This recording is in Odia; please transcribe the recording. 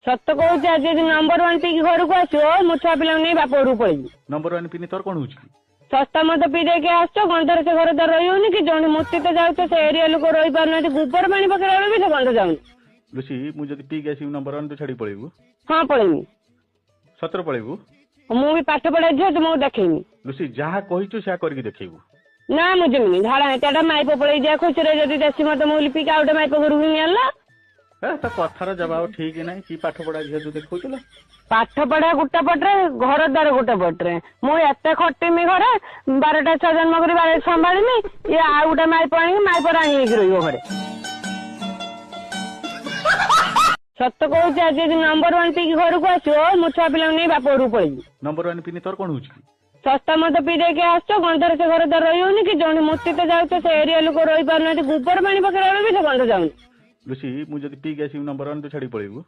ସତ କହୁଛି ଆଜି ଯଦି ନମ୍ବର ୱାନ୍ ପିଇକି ଘରକୁ ଆସିବ ମୁଁ ଛୁଆ ପିଲାଙ୍କୁ ନେଇ ବାପ ଘରକୁ ପଳେଇବି। ନମ୍ବର ୱାନ୍ ପିନି ତୋର କଣ ହଉଛି? ଶସ୍ତା ମଦ ପିଇ ଦେଇକି ଆସୁଛ ଗନ୍ଧରେ ସେ ଘର ଦ୍ୱାର ରହି ହଉନି କି ଜଣେ ମୂର୍ତ୍ତି ତ ଯାଉଛ ସେ ଏରିଆ ଲୋକ ରହିପାରୁନାହାନ୍ତି ଗୋବର ପାଣି ପକେଇଲା ବେଳକୁ ବି ସେ ଗନ୍ଧ ଯାଉନି। ଲୁସି ମୁଁ ଯଦି ପିଇକି ଆସିବି ନମ୍ବର ୱାନ୍ ତୁ ଛାଡି ପଳେଇବୁ? ହଁ ପଳେଇବି। ସତରେ ପଳେଇବୁ? ମୁଁ ବି ପାଠ ପଢା ଝିଅ ତୁମକୁ ଦେଖେଇନି। ଲୁସି ଯାହା କହିଛୁ ସେୟା କରିକି ଦେଖେଇବୁ। ନା ମୁଁ ଯିବିନି ଝାଡା ହେଁଟା ମାଇପ ପଳେଇ ଯିବା ଖୁସିରେ ଯଦି ଦେଶୀ ମଦ ମୁଁ ପିଇକି ଆଉ ଗୋଟେ ମାଇପ ଘରକୁ ନେଇ ଆଣିଲା। ତ କଥାର ଜବାବ ଠିକ ନାହିଁ। କି ପାଠ ପଢା ଝିଅ ତୁ ଦେଖଉଛୁ? ପାଠ ପଢା ଗୋଟେ ପଟରେ ଘର ଦ୍ୱାର ଗୋଟେ ପଟରେ ମୁଁ ଏତେ ଖଟିମି ଘରେ 12ଟା ଛୁଆ ଜନ୍ମ କରି 12 ସମ୍ଭାଳିନି ଇଏ ଆଉ ଗୋଟେ ମାଇପ ଆଣିକି ମାଇପ ରାଣୀ ହେଇକି ରହିବ ଘରେ। ସତ କହୁଛି ଆଜି ଯଦି ନମ୍ବର ୱାନ୍ ପିଇକି ଘରକୁ ଆସିବ ମୁଁ ଛୁଆ ପିଲାଙ୍କୁ ନେଇ ବାପ ଘରକୁ ପଳେଇବି। ନମ୍ବର ୱାନ୍ ପିନି ତୋର କଣ ହଉଛି? ଶସ୍ତା ମଦ ପିଇ ଦେଇକି ଆସୁଛ ଗନ୍ଧରେ ସେ ଘର ଦ୍ୱାର ରହି ହଉନି କି ଜଣେ ମୂର୍ତ୍ତି ତ ଯାଉଛ ସେ ଏରିଆ ଲୋକ ରହିପାରୁନାହାନ୍ତି ଗୋବର ପାଣି ପକେଇଲା ବେଳକୁ ବି ସେ ଗନ୍ଧ ଯାଉନି। ଲୁସି ମୁଁ ଯଦି ପିଇକି ଆସିବି ନମ୍ବର ୱାନ୍ ତୁ ଛାଡି ପଳେଇବୁ?